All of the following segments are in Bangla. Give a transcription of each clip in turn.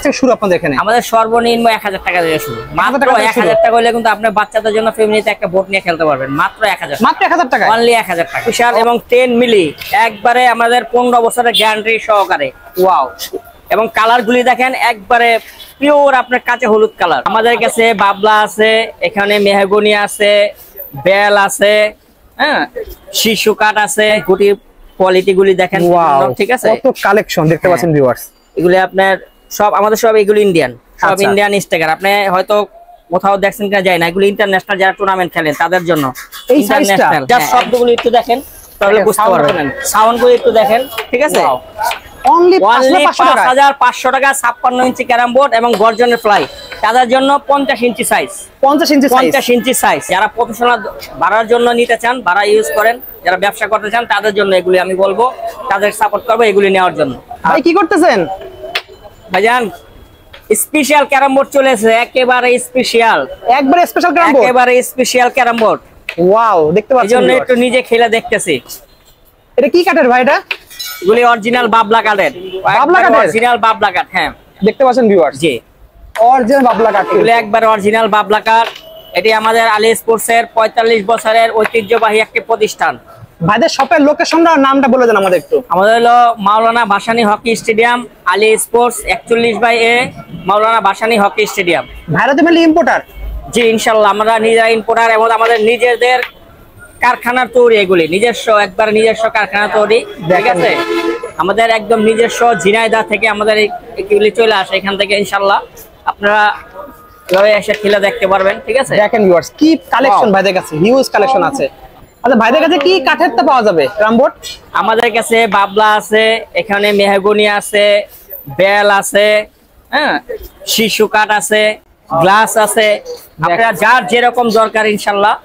থেকে শুরু আপনাদের এখানে? আমাদের সর্বনিম্ন 1000 টাকা থেকে শুরু। মাত্র 1000 টাকা হলে কিন্তু আপনি বাচ্চাদের জন্য ফ্যামিলিতে একটা বোট নিয়ে খেলতে পারবেন মাত্র 1000। মাত্র 1000 টাকা, অনলি 1000 টাকা। বিশাল এবং 10 মিলি একবারে আমাদের 15 বছরের গ্যারান্টি সহকারে। ওয়াও। এবং কালার গুলি দেখেন একবারে পিওর আপনার কাঁচা হলুদ কালার। আমাদের কাছে বাবলা আছে, এখানে মেহগনি আছে, বেল আছে, হ্যাঁ শিশু কাঠ আছে। গুটির কোয়ালিটি গুলি দেখেন, ঠিক আছে? কত কালেকশন দেখতে পাচ্ছেন ভিউয়ার্স। এগুলি আপনার সব আমাদের সব এগুলো ইন্ডিয়ান, সব ইন্ডিয়ান স্টিকার। আপনি হয়তো কোথাও দেখছেন কিনা যায় না, এগুলো ইন্টারন্যাশনাল যারা টুর্নামেন্ট খেলেন তাদের জন্য। এই সাইজটা যার শব্দগুলো একটু দেখেন তাহলে বুঝতে পারবেন, সাউন্ডগুলো একটু দেখেন, ঠিক আছে? অনলি 5500 টাকা 56 ইঞ্চি ক্যারাম বোর্ড এবং গর্জনের ফ্লাই। তাদের জন্য 50 ইঞ্চি সাইজ, 50 ইঞ্চি সাইজ। যারা প্রফেশনাল ভাড়ার জন্য নিতে চান, ভাড়া ইউজ করেন, যারা ব্যবসা করতে চান তাদের জন্য এগুলি আমি বলবো, তাদের সাপোর্ট করবো এগুলি নেওয়ার জন্য। ভাই কি করতেছেন ভাইজান? স্পেশাল ক্যারাম বোর্ড চলেছে, একেবারে স্পেশাল, একবারে স্পেশাল ক্যারাম বোর্ড, একেবারে স্পেশাল ক্যারাম বোর্ড। ওয়াও, দেখতে পাচ্ছেন। এইজন্য একটু নিজে খেলে দেখতেছি। এটা কি কাঠের ভাই? এটা এগুলি অরিজিনাল বাবলা কাঠের, অরিজিনাল বাবলা কাঠ। হ্যাঁ দেখতে পাচ্ছেন ভিউয়ার্স, জি অরিজিনাল বাবলা কাঠ, এগুলি একবার অরিজিনাল বাবলা কাঠ। এটি আমাদের আলী স্পোর্টস এর 45 বছরের ঐতিহ্যবাহী একটি প্রতিষ্ঠান। ভাইদের শপের লোকেশনটা আর নামটা বলে দেন আমাদের একটু। আমাদের হলো Maulana Bhashani hockey stadium, Ali sports 41/A, Maulana Bhashani hockey stadium. ভাইরা তো মেনলি ইম্পোর্টার? জি ইনশাআল্লাহ, আমরা নিজেরা ইম্পোর্টার এবং আমাদের নিজেদের কারখানার তৈরি, এগুলি নিজস্ব, একবার নিজস্ব কারখানা তৈরি, ঠিক আছে? আমাদের একদম নিজস্ব ঝিনাইদহ থেকে আমাদের এগুলি চলে আসে, এখান থেকে ইনশাআল্লাহ আপনারা এসে খেলে দেখতে পারবেন, ঠিক আছে? দেখেন ভিউয়ার্স কি কালেকশন ভাইদের কাছে, হিউজ কালেকশন আছে। আচ্ছা ভাইদের কাছে কি কাঠের তো পাওয়া যাবে ক্যারাম বোর্ড? আমাদের কাছে বাবলা আছে, এখানে মেহগনি আছে, বেল আছে, হ্যাঁ শিশু কাঠ আছে, গ্লাস আছে। আপনারা যার যেরকম দরকার ইনশাআল্লাহ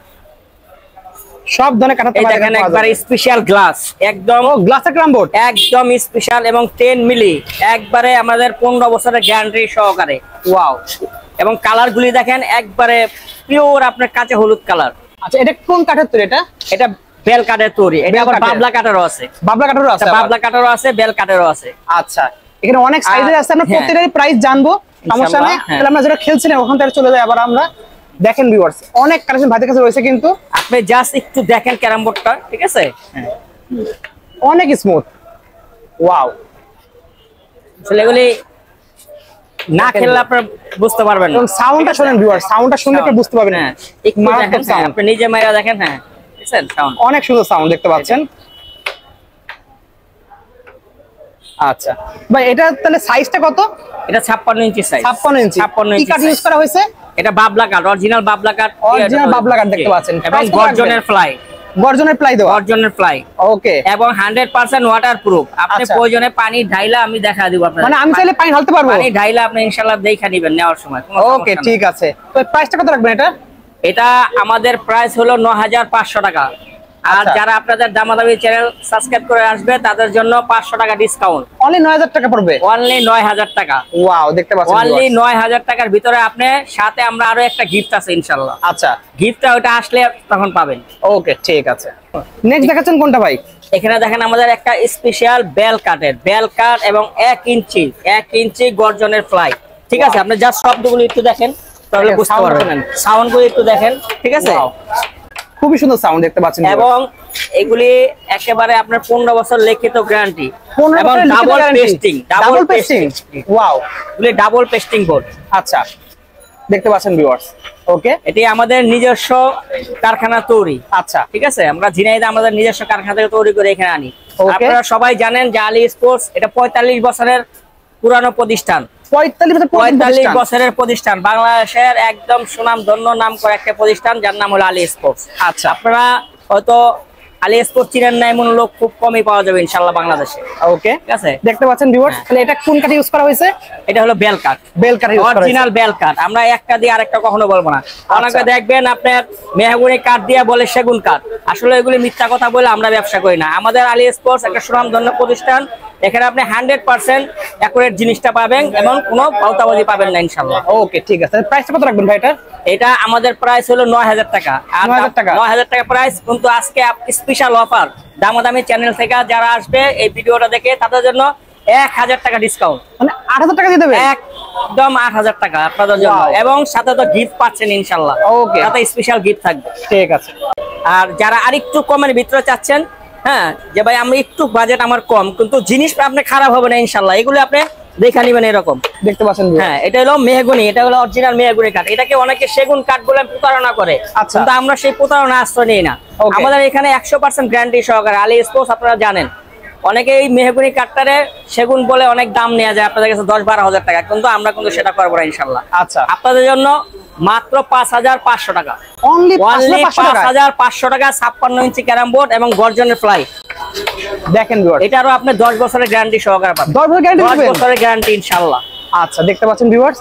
সব ধরনের কাঠ পাওয়া যাবে। একবার স্পেশাল গ্লাস, একদম গ্লাসের ক্যারাম বোর্ড, একদম স্পেশাল এবং 10 মিলি একবারে আমাদের 15 বছরের গ্যারান্টি সহকারে। ওয়াও। এবং কালার গুলি দেখেন একবারে পিওর আপনার কাঁচা হলুদ কালার। আচ্ছা এটা কোন কাঠের তৈরি? এটা বেল কাঠের তৈরি। এটা আবার বাবলা কাঠেরও আছে, বাবলা কাঠেরও আছে, বাবলা কাঠেরও আছে, বেল কাঠেরও আছে। আচ্ছা এখানে অনেক সাইজের আছে, আমরা প্রত্যেকটারই প্রাইস জানবো, সমস্যা নেই। তাহলে আমরা যেটা খেলছিলাম ওখান থেকে চলে যাই আবার আমরা। দেখেন ভিউয়ার্স অনেক কালেকশন ভাইদের কাছে রয়েছে, কিন্তু আপনি জাস্ট একটু দেখেন ক্যারাম বোর্ডটা, ঠিক আছে? অনেক স্মুথ। ওয়াও। আসলে এগুলি না খেললে আপনারা বুঝতে পারবেন না। এবং সাউন্ডটা শুনেন ভিউয়ার্স, সাউন্ডটা শুনলে আপনি বুঝতে পারবেন। হ্যাঁ একটু দেখেন, আপনি নিজে মাইরা দেখেন। হ্যাঁ দেখছেন সাউন্ড, অনেক সুন্দর সাউন্ড দেখতে পাচ্ছেন। আচ্ছা ভাই এটা তাহলে সাইজটা কত? এটা 56 ইঞ্চি সাইজ। 56 ইঞ্চি। কি কাঠ ইউজ করা হয়েছে? এটা বাবলা কাঠ, অরিজিনাল বাবলা কাঠ, অরিজিনাল বাবলা কাঠ দেখতে পাচ্ছেন। এবং গর্জনের ফ্লাই, গর্জনের ফ্লাই দেওয়া, গর্জনের ফ্লাই। ওকে। এবং 100% ওয়াটারপ্রুফ। আপনি প্রয়োজনে পানি ঢাইলা আমি দেখা দিব আপনাদের। মানে আমি চাইলে পানি ঢালতে পারবো? পানি ঢাইলা আপনি ইনশাআল্লাহ দেখা নেবেন নেওয়ার সময়। ওকে ঠিক আছে। তো প্রাইসটা কত রাখবেন এটা? এটা আমাদের প্রাইস হলো 9500 টাকা। আর যারা আপনাদের দামাদামি চ্যানেল সাবস্ক্রাইব করে আসবে তাদের জন্য 500 টাকা ডিসকাউন্ট। অনলি 9000 টাকা পড়বে? অনলি 9000 টাকা। ওয়াও দেখতে পাচ্ছেন অনলি 9000 টাকার ভিতরে আপনি সাথে আমরা আরো একটা গিফট আছে ইনশাআল্লাহ। আচ্ছা গিফটটা ওটা আসলে তখন পাবেন। ওকে ঠিক আছে। নেক্সট দেখাচ্ছেন কোনটা ভাই? এখানে দেখেন আমাদের একটা স্পেশাল বেল কাঠের, বেল কাঠ এবং 1 ইঞ্চি গর্জনের ফ্লাই, ঠিক আছে? আপনি জাস্ট শব্দগুলো একটু দেখেন তাহলে বুঝতে পারবেন, সাউন্ডগুলো একটু দেখেন, ঠিক আছে? খুবই সুন্দর সাউন্ড দেখতে পাচ্ছেন। এবং এগুলি একেবারে আপনার 15 বছর লিখিত গ্যারান্টি এবং double pasting, double pasting. Wow, এগুলি ডাবল পেস্টিং বোর্ড। আচ্ছা দেখতে পাচ্ছেন ভিউয়ার্স। ওকে, এটি আমাদের নিজস্ব কারখানা তৈরি। আচ্ছা ঠিক আছে, আমরা ঝিনাইদহ আমাদের নিজস্ব কারখানা থেকে তৈরি করে এখানে আনি। আপনারা সবাই জানেন যে আলী স্পোর্টস এটা 45 বছরের পুরানো প্রতিষ্ঠান। 45 বছরের প্রতিষ্ঠান, বাংলাদেশের একদম সুনাম ধন্য নাম করে একটা প্রতিষ্ঠান যার নাম হলো আলী স্পোর্টস। আচ্ছা, আপনারা হয়তো আলী স্পোর্টস চিনেন না এমন লোক খুব কমই পাওয়া যাবে ইনশাআল্লাহ বাংলাদেশে। ওকে, ঠিক আছে, দেখতে পাচ্ছেন ভিউয়ার্স। তাহলে এটা কোন কাঠ ইউজ করা হয়েছে? এটা হলো বেল কাঠ, বেল কাঠ, অরিজিনাল বেল কাঠ। আমরা একটা দিয়ে আরেকটা কখনো বলবো না। অনেকে দেখবেন আপনার মেহগনি কাঠ দিয়ে বলে সেগুন কাঠ, আসলে এগুলি মিথ্যা কথা বলে আমরা ব্যবসা করি না। আমাদের আলী স্পোর্টস একটা সুনাম ধন্য প্রতিষ্ঠান, এখানে আপনি 100% অ্যাকুরেট জিনিসটা পাবেন এবং কোনো পাল্টাবাজি পাবেন না ইনশাআল্লাহ। ওকে, ঠিক আছে। প্রাইসটা কত রাখবেন ভাই? এটা আমাদের প্রাইস হলো 9000 টাকা। 9000 টাকা প্রাইস, কিন্তু আজকে স্পেশাল অফার, দামাদামি চ্যানেল থেকে যারা আসবে এই ভিডিওটা দেখে তাদের জন্য 1000 টাকা ডিসকাউন্ট, মানে 8000 টাকা দিয়ে দেবে একদম 8000 টাকা আপনাদের জন্য, এবং সাথে তো গিফট পাচ্ছেন ইনশাআল্লাহ। ওকে, সাথে স্পেশাল গিফট থাকবে। ঠিক আছে। আর যারা আরেকটু কমের ভিতরে চাচ্ছেন, হ্যাঁ যে ভাই আমি একটু বাজেট আমার কম কিন্তু জিনিস আপনি খারাপ হবে না ইনশাআল্লাহ, এগুলো আপনি দেখে নিবেন। এরকম দেখতে পাচ্ছেন, হ্যাঁ এটা হলো মেহগনি, এটা হলো অরিজিনাল মেহগনি কাঠ। এটাকে অনেকে সেগুন কাঠ বলে প্রতারণা করে, কিন্তু আমরা সেই প্রতারণা আশ্রয় নিই না। আমাদের এখানে 100% গ্যারান্টি সহকারে আলী স্পোর্টস, আপনারা জানেন অনেকে এই মেহগনি কাঠটারে সেগুন বলে অনেক দাম নেওয়া যায় আপনাদের কাছে 10-12 হাজার টাকা, কিন্তু আমরা কিন্তু সেটা করবো না ইনশাআল্লাহ। আচ্ছা, আপনাদের জন্য মাত্র 5500 টাকা, অনলি 5500 টাকা 56 ইঞ্চি ক্যারাম বোর্ড এবং গর্জনের ফ্লাই। দেখেন ভিউয়ার্স, এটারও আপনি 10 বছরের গ্যারান্টি সহকারে পাবেন। 10 বছরের গ্যারান্টি 10 বছরের গ্যারান্টি ইনশাআল্লাহ। আচ্ছা, দেখতে পাচ্ছেন ভিউয়ার্স,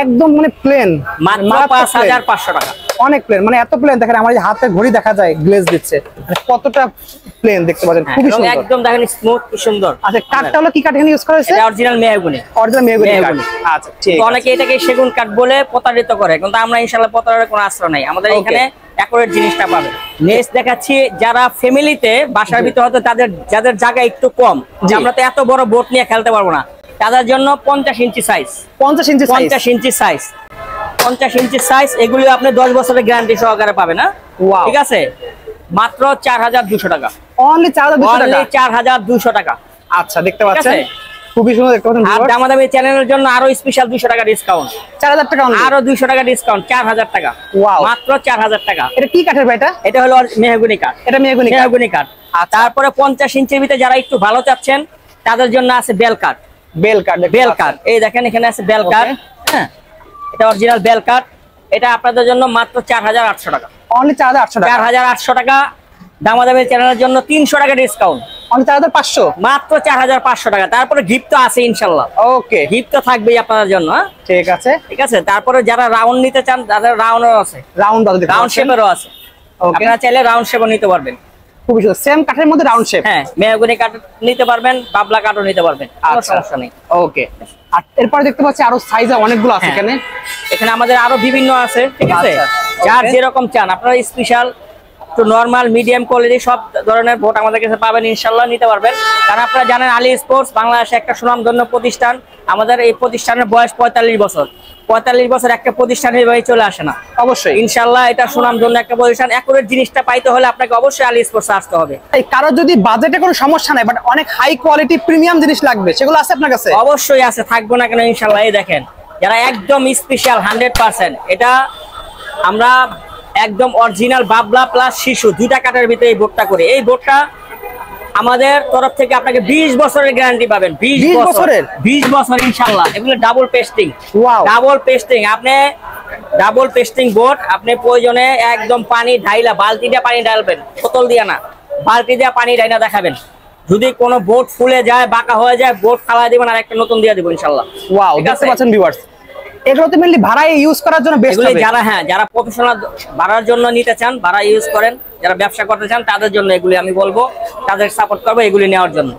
একদম মানে প্লেন, মাত্র 5500 টাকা। অনেক প্লেন, মানে এত প্লেন দেখেন আমার এই হাতে ঘড়ি দেখা যায় গ্লেজ দিচ্ছে, মানে কতটা প্লেন দেখতে পাচ্ছেন, খুবই সুন্দর, একদম দেখেন স্মুথ, কি সুন্দর। আচ্ছা, কাঠটা হলো কি কাঠ এখানে ইউজ করা হয়েছে? এটা অরিজিনাল মেহগনি, অরিজিনাল মেহগনি কাঠ। আচ্ছা, ঠিক আছে। অনেকে এটাকে সেগুন কাঠ বলে প্রতারিত করে, কিন্তু আমরা ইনশাআল্লাহ প্রতারণার কোনো আশ্রয় নাই, আমাদের এখানে অ্যাকুরেট জিনিসটা পাবেন। নেক্সট দেখাচ্ছি যারা ফ্যামিলিতে বাসার ভিতরে হয়তো যাদের জায়গা একটু কম, আমরা তো এত বড় বোট নিয়ে খেলতে পারবো না, তাদের জন্য 50 ইঞ্চি সাইজ, 50 ইঞ্চি সাইজ, 50 ইঞ্চি সাইজ, 50 ইঞ্চি সাইজ, এগুলো আপনি 10 বছরের গ্যারান্টি সহকারে পাবেন। না ঠিক আছে, মাত্র 4200 টাকা, অনলি 4200 টাকা। আচ্ছা, দেখতে পাচ্ছেন খুবই সুন্দর দেখতে পাচ্ছেন। আর দামাদামি চ্যানেলের জন্য আরো স্পেশাল 200 টাকা ডিসকাউন্ট, 4000 টাকা অনলি, আরো 200 টাকা ডিসকাউন্ট, 4000 টাকা, মাত্র 4000 টাকা। এটা কি কাঠের ভাই? এটা হলো মেহগনি কাঠ, এটা মেহগনি কাঠ। তারপরে 50 ইঞ্চির ভিতরে যারা একটু ভালো চাচ্ছেন তাদের জন্য আছে বেল কাঠ, বেল কাঠ। এই দেখেন এখানে আছে বেল কাঠ, হ্যাঁ এটা অরিজিনাল বেল কাঠ। এটা আপনাদের জন্য মাত্র 4800 টাকা, অনলি 4800 টাকা, 4800 টাকা। দামাদামি চ্যানেলের জন্য 300 টাকা ডিসকাউন্ট, অনলি 4500, মাত্র 4500 টাকা। তারপরে গিফট তো আছে ইনশাআল্লাহ, ওকে, গিফট তো থাকবেই আপনাদের জন্য। ঠিক আছে, ঠিক আছে। তারপরে যারা রাউন্ড নিতে চান তাদের রাউন্ডও আছে, রাউন্ড শেপেরও আছে, আপনারা চাইলে রাউন্ড শেপও নিতে পারবেন। খুবই সুন্দর, সেম কাঠের মধ্যে রাউন্ড শেপ, হ্যাঁ মেহগনি কাঠ নিতে পারবেন, বাবলা কাঠও নিতে পারবেন, কোনো সমস্যা নেই। ওকে। আর এরপরে দেখতে পাচ্ছি আরো সাইজ অনেকগুলো আছে এখানে, এখানে আমাদের আরো বিভিন্ন আছে, ঠিক আছে। যার যেরকম চান আপনারা, special to normal medium quality সব ধরনের বোট আমাদের কাছে পাবেন ইনশাআল্লাহ, নিতে পারবেন। কারণ আপনারা জানেন আলী স্পোর্টস বাংলাদেশে একটা সুনামধন্য প্রতিষ্ঠান। আমাদের এই প্রতিষ্ঠানের বয়স 45 বছর। 45 বছর একটা প্রতিষ্ঠান এইভাবে চলে আসে না, অবশ্যই ইনশাআল্লাহ এটা সুনামধন্য একটা প্রতিষ্ঠান। অ্যাকুরেট জিনিসটা পাইতে হলে আপনাকে অবশ্যই আলী স্পোর্টস আসতে হবে। এই কারো যদি বাজেটে কোনো সমস্যা নাই, বাট অনেক হাই কোয়ালিটি প্রিমিয়াম জিনিস লাগবে, সেগুলো আছে আপনার কাছে? অবশ্যই আছে, থাকবো না কেন ইনশাআল্লাহ। এই দেখেন যারা একদম স্পেশাল 100%, এটা আমরা একদম অরিজিনাল বাবলা প্লাস শিশু দুইটা কাঠের ভিতরে এই বোটটা করে। এই বোটটা আমাদের তরফ থেকে আপনাকে 20 বছরের গ্যারান্টি পাবেন, 20 বছর ইনশাআল্লাহ। এগুলো ডাবল পেস্টিং, ডাবল পেস্টিং, আপনি ডাবল পেস্টিং বোট। আপনি প্রয়োজনে একদম পানি ঢাইলা, বালতি দিয়ে পানি ঢালবেন, বোতল দিয়ে না, বালতি দিয়ে পানি ঢাইলা দেখাবেন। যদি কোনো বোট ফুলে যায়, বাঁকা হয়ে যায়, বোট ফালা দিবেন আর একটা নতুন দিয়ে দিব ইনশাআল্লাহ। ওয়াও, দেখতে পাচ্ছেন ভিউয়ার্স, এগুলো তো মেইনলি ভাড়ায় ইউজ করার জন্য বেস্ট হবে। যারা প্রফেশনাল ভাড়ার জন্য নিতে চান, ভাড়া ইউজ করেন, যারা ব্যবসা করতে চান তাদের জন্য এগুলি আমি বলবো, তাদের সাপোর্ট করবো এগুলি নেওয়ার জন্য।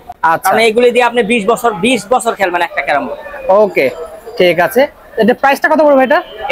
কারণ এগুলি দিয়ে আপনি 20 বছর খেলবেন একটা ক্যারাম বোর্ড। ওকে, ঠিক আছে। এটা প্রাইসটা কত পড়বে?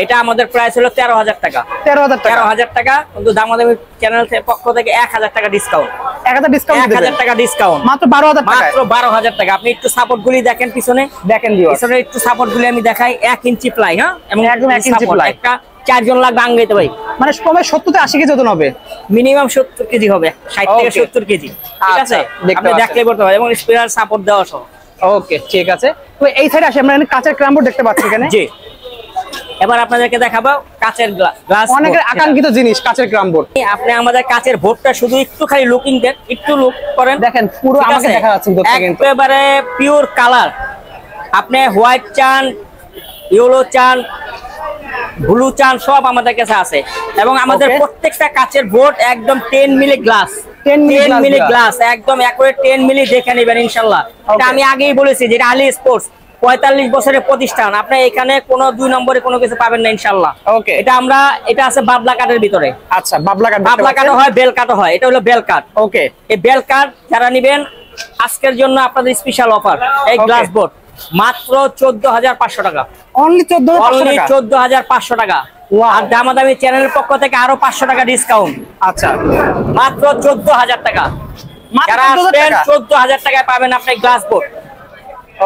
এটা আমাদের প্রাইস হলো 13,000 টাকা, 13,000 টাকা। কিন্তু দামাদামি চ্যানেল পক্ষ থেকে 1000 টাকা ডিসকাউন্ট, 1000 টাকা ডিসকাউন্ট, মাত্র 12,000 টাকা, মাত্র 12,000 টাকা। আপনি একটু সাপোর্ট গুলি দেখেন, পিছনে দেখেন, পিছনে একটু সাপোর্ট গুলি আমি দেখাই। 1 ইঞ্চি প্লাই, হ্যাঁ, এবং একদম 1 ইঞ্চি প্লাই, একটা 4 জন লাগবে আঙ্গাইতে ভাই, মানে কমে 70 থেকে 80 কেজি ওজন হবে, মিনিমাম 70 কেজি হবে, 60 থেকে 70 কেজি, ঠিক আছে। আপনি দেখলে বলতে পারবেন, এবং স্পেয়ার সাপোর্ট দেওয়া সহ। ওকে, ঠিক আছে। তো এই সাইডে আসি, আমরা কাঁচের ক্যারাম বোর্ড দেখতে পাচ্ছি এখানে। জি, এবার আপনাদেরকে দেখাবো কাচের গ্লাস, অনেকের আকাঙ্ক্ষিত জিনিস কাচের ক্যারাম বোর্ড। আপনি আমাদের কাচের বোর্ডটা শুধু একটু খালি লুকিং দেন, একটু লুক করেন, দেখেন পুরো আমাকে দেখা যাচ্ছে কিন্তু একেবারে পিওর কালার। আপনি হোয়াইট চান, ইয়েলো চান, ব্লু চান, সব আমাদের কাছে আছে। এবং আমাদের প্রত্যেকটা কাচের বোর্ড একদম 10 মিলি গ্লাস, 10 মিলি গ্লাস, একদম অ্যাকুরেট 10 মিলি দেখে নেবেন ইনশাআল্লাহ। এটা আমি আগেই বলেছি যে আলী স্পোর্টস 45 বছরের প্রতিষ্ঠান, আপনি এখানে কোনো 2 নম্বরে কোনো কিছু পাবেন না ইনশাআল্লাহ। ওকে, এটা আছে বাবলা কাঠের ভিতরে। আচ্ছা, বাবলা কাঠও হয়, বেল কাঠও হয়। এটা হলো বেল কাঠ। ওকে, এই বেল কাঠ যারা নেবেন আজকের জন্য আপনাদের স্পেশাল অফার, এই গ্লাস বোর্ড মাত্র 14,500 টাকা, অনলি 14,500 টাকা। আর দামাদামি চ্যানেলের পক্ষ থেকে আরো 500 টাকা ডিসকাউন্ট। আচ্ছা, মাত্র 14,000 টাকা। যারা আসবেন 14,000 টাকায় পাবেন আপনি গ্লাস বোর্ড।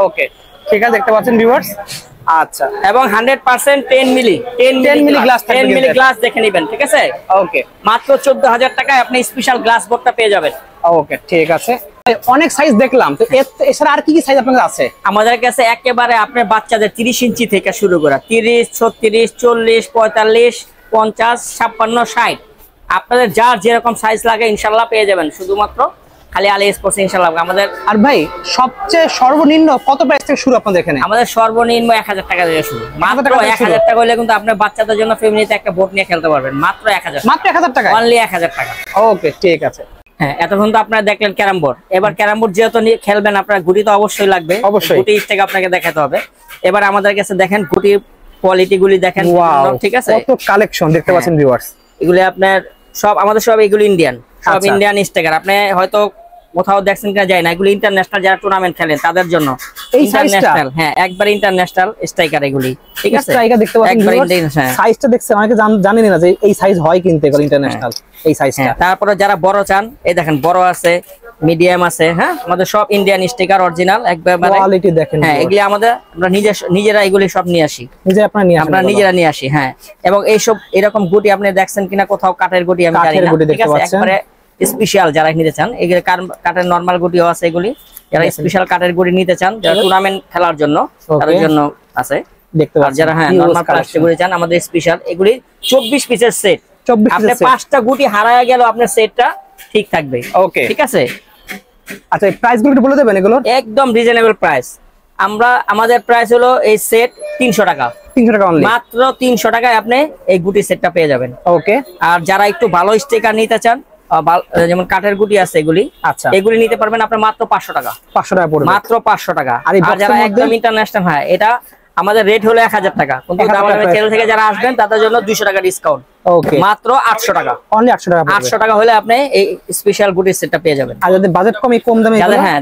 ওকে ঠিক আছে, দেখতে পাচ্ছেন ভিউয়ার্স। আচ্ছা, এবং 100% 10 মিলি গ্লাস, 10 মিলি গ্লাস দেখে নেবেন, ঠিক আছে? ওকে, মাত্র 14000 টাকায় আপনি স্পেশাল গ্লাস বোর্ডটা পেয়ে যাবেন। ওকে ঠিক আছে। অনেক সাইজ দেখলাম, তো এছাড়া আর কি কি সাইজ আপনাদের আছে? আমাদের কাছে একেবারে আপনার বাচ্চাদের 30 ইঞ্চি থেকে শুরু করা 30, 36, 40, 45, 50, 56, 60 আপনাদের যার যেরকম সাইজ লাগে ইনশাআল্লাহ পেয়ে যাবেন, শুধুমাত্র খালি আলী স্পোর্টস ইনশাআল্লাহ। আমাদের আর ভাই সবচেয়ে সর্বনিম্ন কত প্রাইস থেকে শুরু আপনাদের এখানে? আমাদের সর্বনিম্ন 1000 টাকা থেকে শুরু, মাত্র 1000 টাকা হলে কিন্তু আপনার বাচ্চাদের জন্য ফ্যামিলিতে একটা বোর্ড নিয়ে খেলতে পারবেন, মাত্র 1000, মাত্র 1000 টাকা, অনলি 1000 টাকা। ওকে ঠিক আছে। হ্যাঁ, এতক্ষণ তো আপনারা দেখলেন ক্যারাম বোর্ড। এবার ক্যারাম বোর্ড যেহেতু খেলবেন আপনার গুটি তো অবশ্যই লাগবে, গুটি স্টেক আপনাকে দেখাতে হবে। এবার আমাদের কাছে দেখেন গুটির কোয়ালিটি গুলি দেখেন, ঠিক আছে? কত কালেকশন দেখতে পাচ্ছেন ভিউয়ার্স। এগুলি আপনার সব আমাদের সব এগুলো ইন্ডিয়ান, সব ইন্ডিয়ান স্টেকার। আপনি হয়তো কোথাও দেখছেন কিনা যায় না, এগুলো ইন্টারন্যাশনাল যারা টুর্নামেন্ট খেলেন তাদের জন্য ইন্টারন্যাশনাল। হ্যাঁ, একবার ইন্টারন্যাশনাল স্ট্রাইকার এগুলি, ঠিক আছে? স্ট্রাইকার দেখতে পাচ্ছেন ভিউয়ার্স, সাইজটা দেখছেন, অনেকে জানেন না যে এই সাইজ হয় কিন্তু এগুলো ইন্টারন্যাশনাল এই সাইজটা। তারপরে যারা বড় চান, এই দেখেন বড় আছে, মিডিয়াম আছে। হ্যাঁ, আমাদের সব ইন্ডিয়ান স্টিকার অরিজিনাল একবারে কোয়ালিটি দেখেন। হ্যাঁ, এগুলি আমরা নিজেরা এগুলি সব নিয়ে আসি, আমরা নিজেরা নিয়ে আসি। হ্যাঁ, এবং এইসব এরকম গুটি আপনি দেখছেন কিনা কোথাও, কাঠের গুটি আমি জানি না, ঠিক আছে? একবারে স্পেশাল যারা নিতে চান, এগুলি কাঠের নরমাল গুটিও আছে, এগুলি যারা স্পেশাল কাঠের গুটি নিতে চান, যারা টুর্নামেন্ট খেলার জন্য তাদের জন্য আছে দেখতে পাচ্ছেন। যারা হ্যাঁ নরমাল প্লাস্টিক গুটি চান, আমাদের স্পেশাল এগুলি 24 পিসের সেট। আপনি 5টা গুটি হারায়া গেল, আপনার সেটটা ঠিক থাকবে। ওকে, ঠিক আছে? আচ্ছা, প্রাইস গুলো বলে দেবেন এগুলোর? একদম রিজনেবল প্রাইস। আমাদের প্রাইস হলো এই সেট 300 টাকা, 300 টাকা অনলি, মাত্র 300 টাকায় আপনি এই গুটি সেটটা পেয়ে যাবেন। ওকে, আর যারা একটু ভালো স্টিকার নিতে চান, যেমন কাঠের গুটি আছে এগুলি, আচ্ছা, এগুলি নিতে পারবেন আপনি মাত্র 500 টাকা, 500 টাকা পড়বে, মাত্র 500 টাকা। আর যারা একদম ইন্টারন্যাশনাল, হয় এটা আমাদের রেট হলো 1000 টাকা, কিন্তু আমাদের চ্যানেল থেকে যারা আসবেন তাদের জন্য 200 টাকা ডিসকাউন্ট। ওকে, মাত্র 800 টাকা, অনলি 800 টাকা। 800 টাকা হলে আপনি এই স্পেশাল গুটি সেটটা পেয়ে যাবেন। আর যাদের বাজেট কম দামে,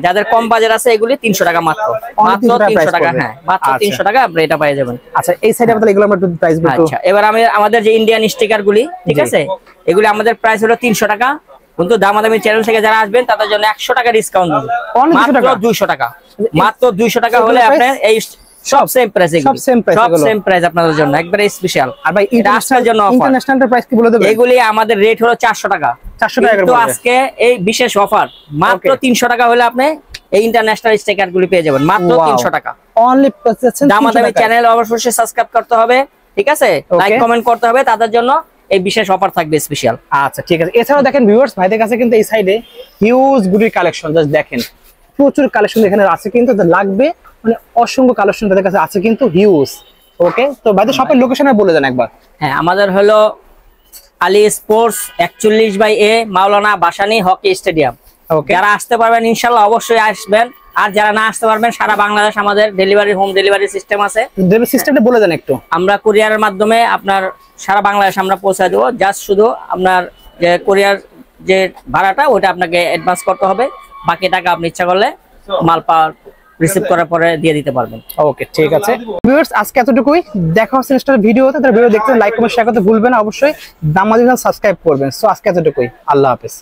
যাদের কম বাজেট আছে, এগুলি 300 টাকা মাত্র, মাত্র 300 টাকা। হ্যাঁ, মাত্র 300 টাকা আপনি এটা পেয়ে যাবেন। আচ্ছা, এই সাইডে আপনাদের এগুলো আমরা প্রাইস বলবো। আচ্ছা, এবার আমাদের যে ইন্ডিয়ান স্টিকার গুলি, ঠিক আছে, এগুলি আমাদের প্রাইস হলো 300 টাকা, কিন্তু দামাদামি চ্যানেল থেকে যারা আসবেন তাদের জন্য 100 টাকা ডিসকাউন্ট দেব, মাত্র 200 টাকা, মাত্র 200 টাকা হলে আপনি এই সব সেম প্রাইস, সব সেম প্রাইস আপনাদের জন্য একবারে স্পেশাল। আর ভাই ইন্টারন্যাশনাল জন্য অফার, ইন্টারন্যাশনাল প্রাইস কি বলে দেব? এগুলি আমাদের রেট হলো 400 টাকা, 400 টাকা। কিন্তু আজকে এই বিশেষ অফার মাত্র 300 টাকা হলে আপনি এই ইন্টারন্যাশনাল স্টিকার গুলি পেয়ে যাবেন, মাত্র 300 টাকা অনলি। দামাদামি চ্যানেল অবশ্যই সাবস্ক্রাইব করতে হবে, ঠিক আছে? লাইক কমেন্ট করতে হবে, তাদের জন্য এই বিশেষ অফার থাকবে স্পেশাল। আচ্ছা, ঠিক আছে। এছাড়াও দেখেন ভিউয়ার্স, ভাইদের কাছে কিন্তু এই সাইডে হিউজ গুটির কালেকশন, জাস্ট দেখেন প্রচুর কালেকশন এখানে আছে, কিন্তু লাগবে মানে অসংখ্য কালেকশন তাদের কাছে আছে কিন্তু হিউজ। ওকে, তো ভাইদের শপের লোকেশন বলে দেন একবার। হ্যাঁ, আমাদের হলো Ali sports 41/A Maulana Bhashani hockey stadium. ওকে, যারা আসতে পারবেন ইনশাআল্লাহ অবশ্যই আসবেন, আর যারা না আসতে পারবেন সারা বাংলাদেশ আমাদের ডেলিভারি, হোম ডেলিভারি সিস্টেম আছে। ডেলিভারি সিস্টেমটা বলে দেন একটু। আমরা কুরিয়ারের মাধ্যমে আপনার সারা বাংলাদেশ আমরা পৌঁছে দেবো, জাস্ট শুধু আপনার যে কুরিয়ার যে ভাড়াটা ওটা আপনাকে অ্যাডভান্স করতে হবে, বাকি টাকা আপনি ইচ্ছা করলে মাল রিসিভ করার পরে দিয়ে দিতে পারবেন। ওকে, ঠিক আছে ভিউয়ার্স, আজকে এতটুকুই। দেখা হচ্ছে নেক্সট ভিডিওতে। তার ভিডিও দেখতে লাইক কমেন্ট শেয়ার করতে ভুলবেন না, অবশ্যই দামাদি সাবস্ক্রাইব করবেন। সো আজকে এতটুকুই, আল্লাহ হাফেজ।